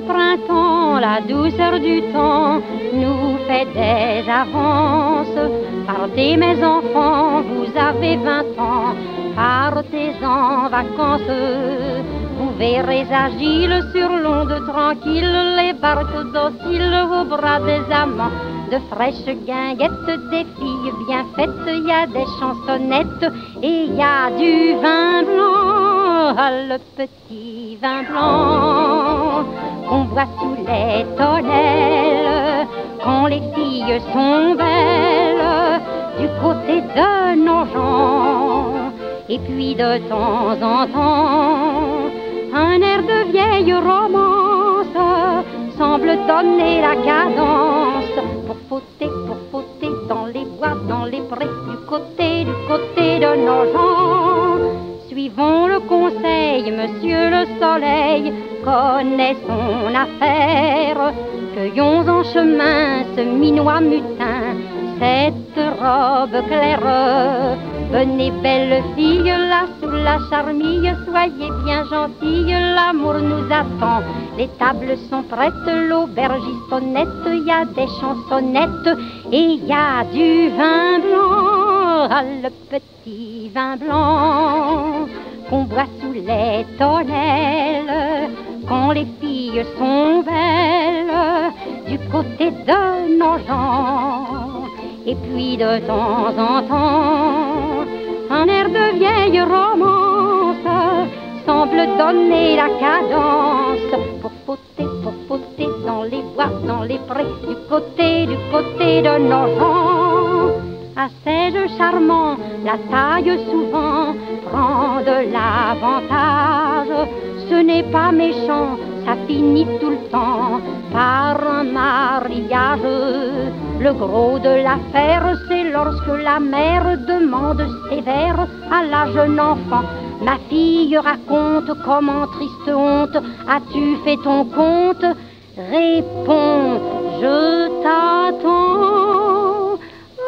printemps, la douceur du temps nous fait des avances. Partez mes enfants, vous avez 20 ans, partez en vacances. Vous verrez agiles sur l'onde tranquille, les barques dociles au bras des amants. De fraîches guinguettes, des filles bien faites, il y a des chansonnettes et il y a du vin blanc, le petit vin blanc qu'on boit sous les tonnelles quand les filles sont belles du côté de nos gens. Et puis de temps en temps, un air de vieille romance semble donner la cadence pour fauter dans les bois, dans les prés, du côté de nos gens. Suivons le conseil, monsieur le soleil connaît son affaire. Cueillons en chemin ce minois mutin, cette robe claire. Venez belle fille, là sous la charmille, soyez bien gentille, l'amour nous attend. Les tables sont prêtes, l'aubergiste honnête, il y a des chansonnettes et il y a du vin blanc, le petit vin blanc qu'on boit sous les tonnelles quand les filles sont belles du côté de nos gens. Et puis de temps en temps, un air de vieille romance semble donner la cadence pour fauter dans les bois, dans les prés, du côté de nos gens. Assez charmant, la taille souvent prend de l'avantage. Ce n'est pas méchant, ça finit tout le temps par un mariage. Le gros de l'affaire, c'est lorsque la mère demande sévère à la jeune enfant: ma fille, raconte comment, triste honte, as-tu fait ton compte? Réponds, je t'attends.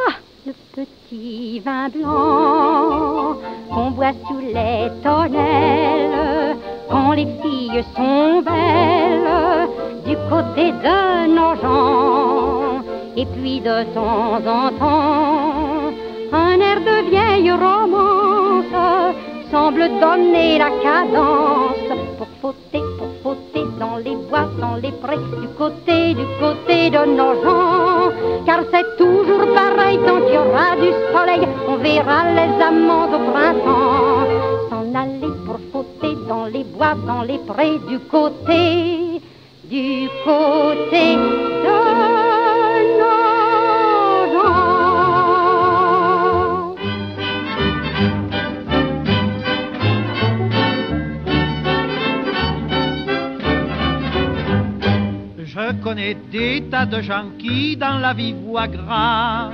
Ah, le petit vin blanc qu'on boit sous les tonnelles quand les filles sont belles du côté de nos gens. Et puis de temps en temps, un air de vieille romance semble donner la cadence pour fauter dans les bois, dans les prés, du côté de nos gens. Car c'est toujours pareil, tant qu'il y aura du soleil, on verra les amants au printemps s'en aller pour fauter dans les bois, dans les prés, du côté de nos gens. Je connais des tas de gens qui dans la vie voient grand.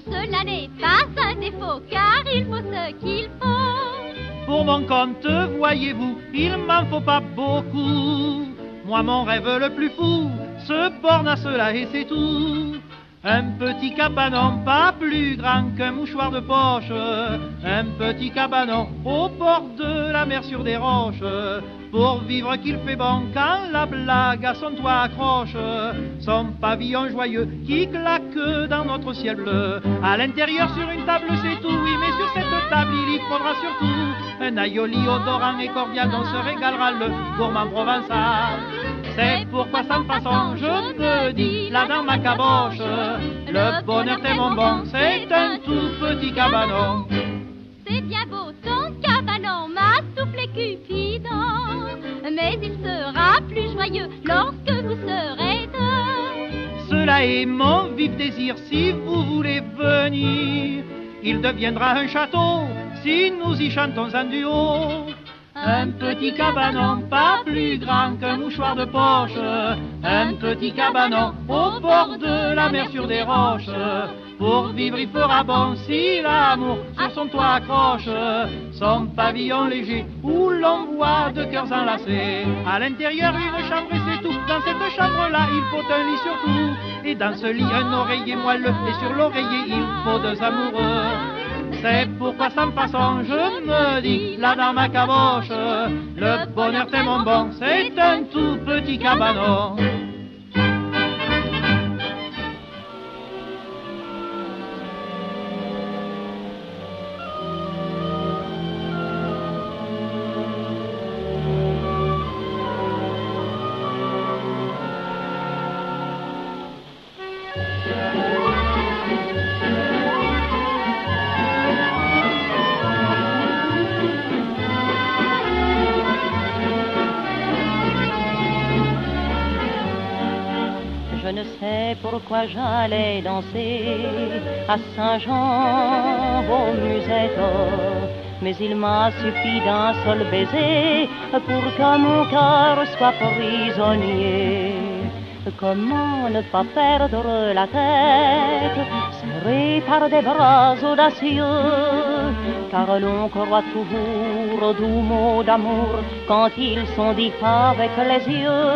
Cela n'est pas un défaut car il faut ce qu'il faut. Pour mon compte, voyez-vous, il m'en faut pas beaucoup. Moi mon rêve le plus fou se borne à cela et c'est tout. Un petit cabanon pas plus grand qu'un mouchoir de poche. Un petit cabanon au bord de la mer sur des roches. Pour vivre qu'il fait bon quand la blague à son toit accroche. Son pavillon joyeux qui claque dans notre ciel bleu. À l'intérieur sur une table c'est tout, oui, mais sur cette table il y faudra surtout un aioli odorant et cordial dont se régalera le gourmand provençal. C'est pourquoi sans façon je me dis là dans ma caboche, le bonheur est mon bon, c'est un tout petit cabanon. C'est bien beau ton cabanon, m'a soufflé Cupidon, mais il sera plus joyeux lorsque vous serez deux. Cela est mon vif désir si vous voulez venir. Il deviendra un château si nous y chantons un duo. Un petit cabanon pas plus grand qu'un mouchoir de poche. Un petit cabanon au bord de la mer sur des roches. Pour vivre il fera bon si l'amour sur son toit accroche. Son pavillon léger où l'on voit deux cœurs enlacés. À l'intérieur une chambre et c'est tout. Dans cette chambre-là il faut un lit surtout. Et dans ce lit un oreiller moelleux. Et sur l'oreiller il faut deux amoureux. C'est pourquoi ça me façonne, je me dis, là dans ma caboche, le bonheur c'est mon bon, c'est un tout petit cabanon. Je ne sais pourquoi j'allais danser à Saint-Jean aux musettes, mais il m'a suffi d'un seul baiser pour que mon cœur soit prisonnier. Comment ne pas perdre la tête, serré par des bras audacieux, car l'on croit toujours aux doux mots d'amour quand ils sont dits avec les yeux.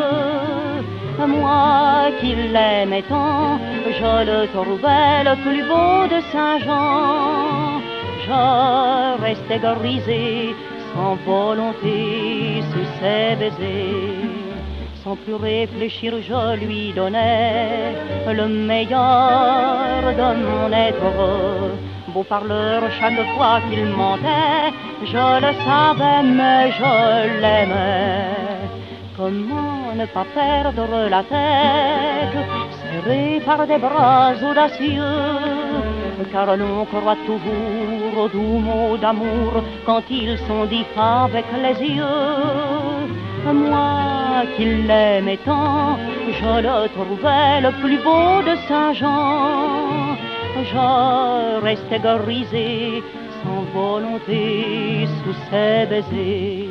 Moi qui l'aimais tant, je le trouvais le plus beau de Saint-Jean. Je restais grisé, sans volonté, sous ses baisers. Sans plus réfléchir, je lui donnais le meilleur de mon être. Beau parleur, chaque fois qu'il mentait, je le savais, mais je l'aimais. Comment ne pas perdre la tête, serré par des bras audacieux, car l'on croit toujours aux doux mots d'amour quand ils sont dits avec les yeux. Moi qui l'aimais tant, je le trouvais le plus beau de Saint-Jean. Je restais grisé, sans volonté, sous ses baisers.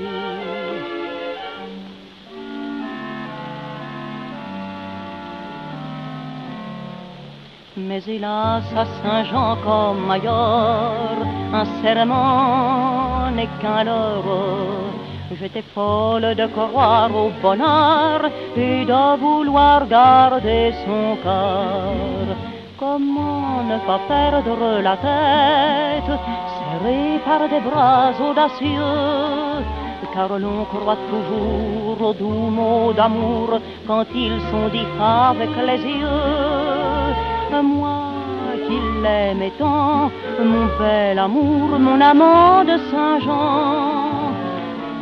Mais hélas, à Saint-Jean comme ailleurs, un serment n'est qu'un leurre. J'étais folle de croire au bonheur et de vouloir garder son cœur. Comment ne pas perdre la tête, serré par des bras audacieux, car l'on croit toujours aux doux mots d'amour quand ils sont dits avec les yeux. Moi qui l'aimais tant, mon bel amour, mon amant de Saint-Jean,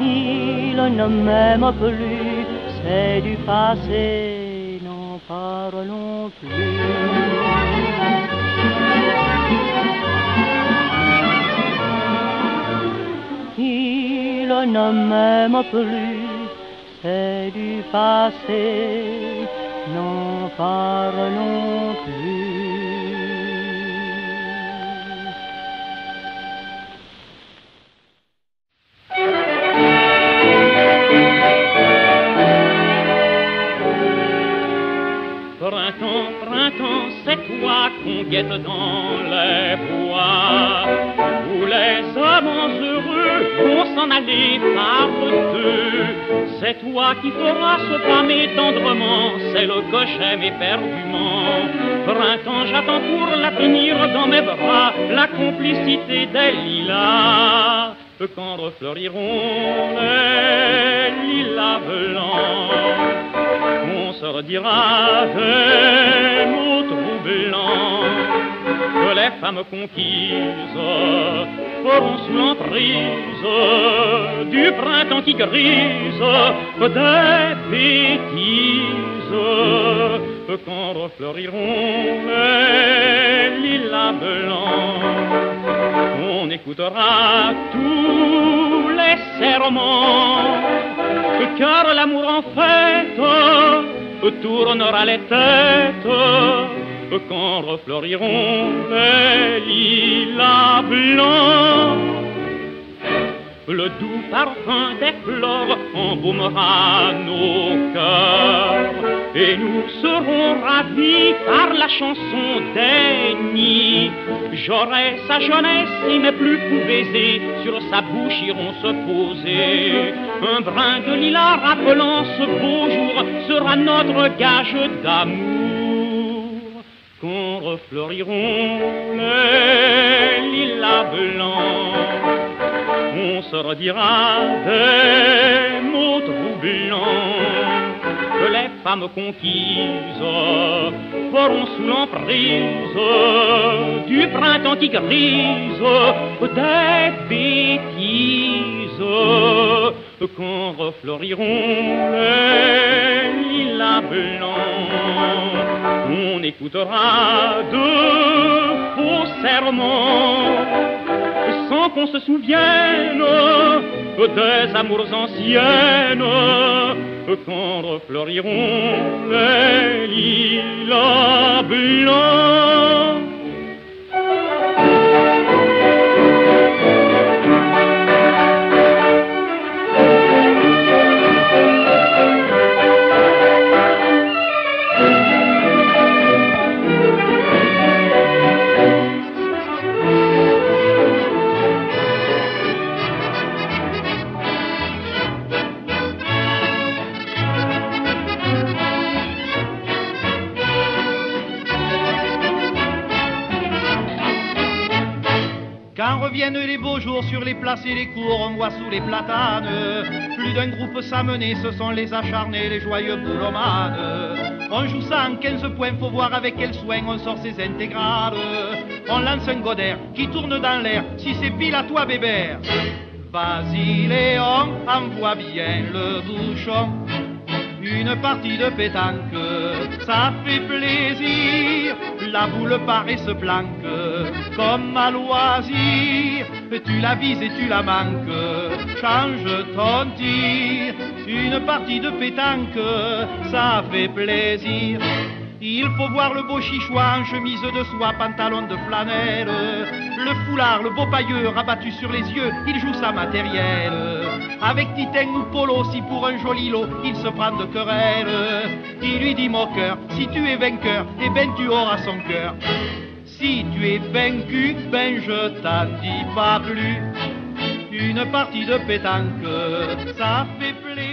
il ne m'aime plus, c'est du passé, n'en parlons plus. Il ne m'aime plus, c'est du passé, n'en parlons plus. Printemps, printemps, c'est toi qu'on guette dans les bois, où les amants heureux vont s'en aller par deux. C'est toi qui feras se pâmer tendrement celle que j'aime éperdument. Printemps, j'attends pour la tenir dans mes bras, la complicité des lilas. Quand refleuriront les lilas blancs, on se redira des mots troublants que les femmes conquises feront sous l'emprise du printemps qui grise des bêtises. Quand refleuriront les lilas blancs, on écoutera tous les serments, car l'amour en fête tournera les têtes quand refleuriront les lilas blancs. Le doux parfum des fleurs embaumera nos cœurs, et nous serons ravis par la chanson des nids. J'aurai sa jeunesse et mes plus fous baisers sur sa bouche iront se poser. Un brin de lilas rappelant ce beau jour sera notre gage d'amour. Quand refleuriront les lilas blanc. On se redira des mots troublants que les femmes conquises feront sous l'emprise du printemps qui grise des bêtises. Quand refleuriront les lilas blancs, on écoutera de faux serments sans qu'on se souvienne des amours anciennes. Quand refleuriront les lilas blancs. Quand reviennent les beaux jours sur les places et les cours, on voit sous les platanes plus d'un groupe s'amener, ce sont les acharnés, les joyeux boulomanes. On joue ça en 15 points, faut voir avec quel soin on sort ses intégrales. On lance un godère qui tourne dans l'air, si c'est pile à toi bébert. Vas-y Léon, envoie bien le bouchon. Une partie de pétanque, ça fait plaisir. La boule paraît se planque comme à loisir. Tu la vises et tu la manques, change ton tir. Une partie de pétanque, ça fait plaisir. Il faut voir le beau chichois en chemise de soie, pantalon de flanelle. Le foulard, le beau pailleux rabattu sur les yeux, il joue sa matérielle. Avec Titin ou Polo, si pour un joli lot, il se prend de querelle. Il lui dit moqueur, si tu es vainqueur, eh ben tu auras son cœur. Si tu es vaincu, ben je t'en dis pas plus. Une partie de pétanque, ça fait plaisir.